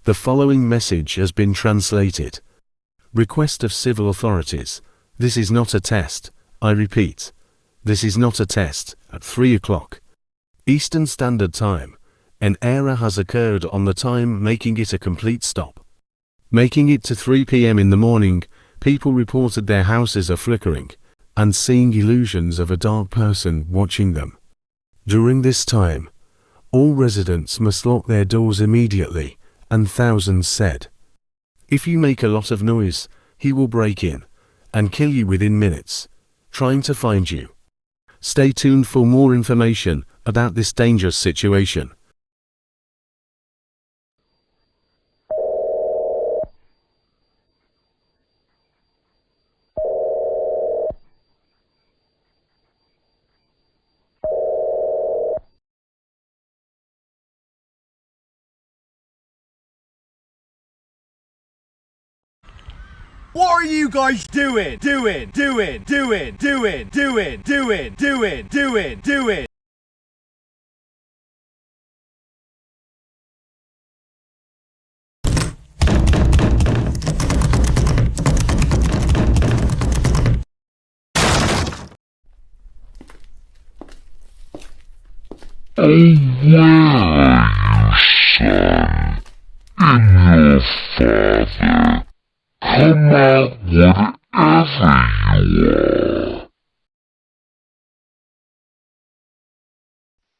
The following message has been translated. Request of civil authorities. This is not a test. I repeat, this is not a test. At 3 o'clock Eastern Standard Time, an error has occurred on the time, making it a complete stop. Making it to 3 p.m. in the morning, people reported their houses are flickering and seeing illusions of a dark person watching them. During this time, all residents must lock their doors immediately, and thousands said, if you make a lot of noise, he will break in and kill you within minutes, trying to find you. Stay tuned for more information about this dangerous situation. What are you guys doing? Oh, where are you, son? In your father. Come out whatever you are.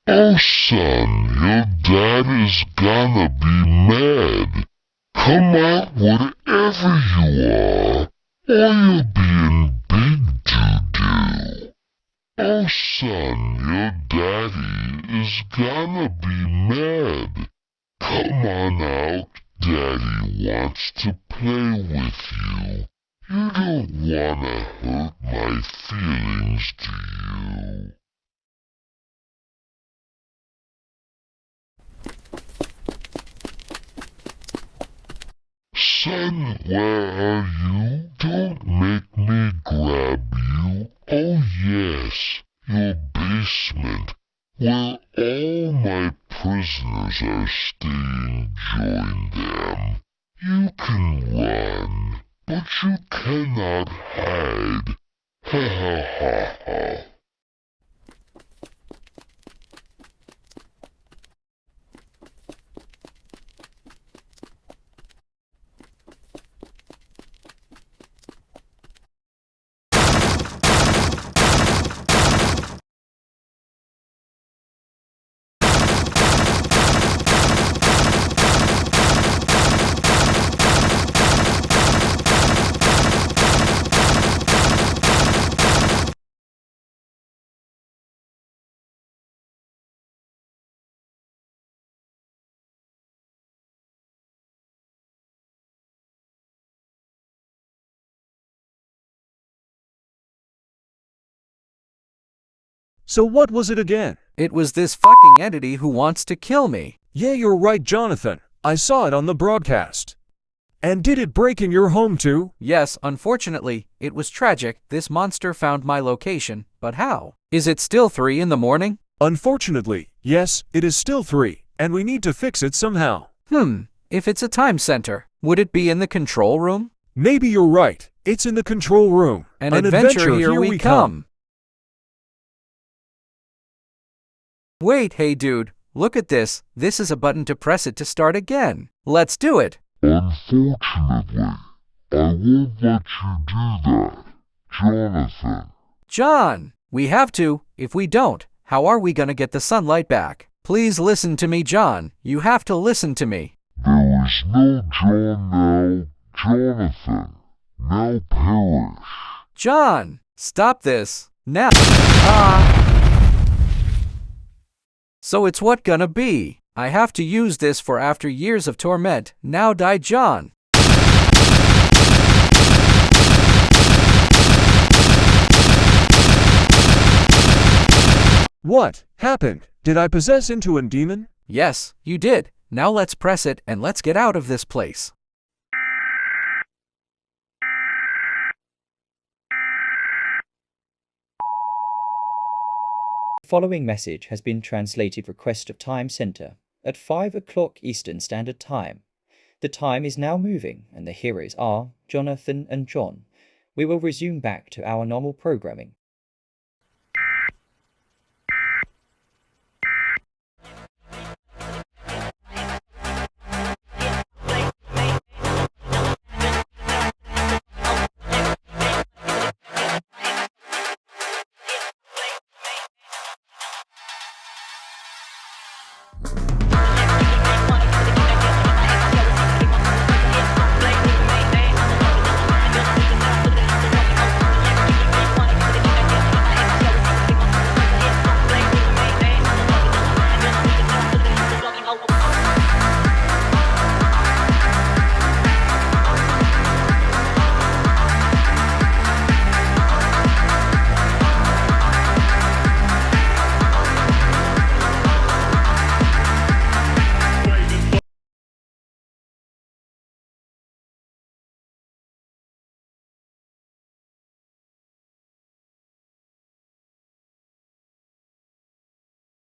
Oh, son, your dad is gonna be mad. Come out whatever you are, or you'll be in big doo-doo. Oh, son, your daddy is gonna be mad. Come on out. Daddy wants to play with you. You don't wanna hurt my feelings, do you? Son, where are you? Don't make me grab you. Oh yes, your basement, where all my prisoners are staying. Join them. You can run, but you cannot hide. Ha ha ha ha. So what was it again? It was this fucking entity who wants to kill me. Yeah, you're right, Jonathan. I saw it on the broadcast. And did it break in your home too? Yes, unfortunately, it was tragic. This monster found my location, but how? Is it still 3 in the morning? Unfortunately, yes, it is still 3, and we need to fix it somehow. If it's a time center, would it be in the control room? Maybe you're right. It's in the control room. An adventure, here we come. Wait, hey dude, look at this. This is a button to press it to start again. Let's do it. Unfortunately, I won't let you do that, Jonathan. John, we have to. If we don't, how are we gonna get the sunlight back? Please listen to me, John. You have to listen to me. There is no John now, Jonathan. Now perish. John, stop this. Now. So it's what gonna be. I have to use this for after years of torment. Now die, John. What happened? Did I possess into a demon? Yes, you did. Now let's press it and let's get out of this place. The following message has been translated. Request of time center at 5 o'clock Eastern Standard Time. The time is now moving, and the heroes are Jonathan and John. We will resume back to our normal programming.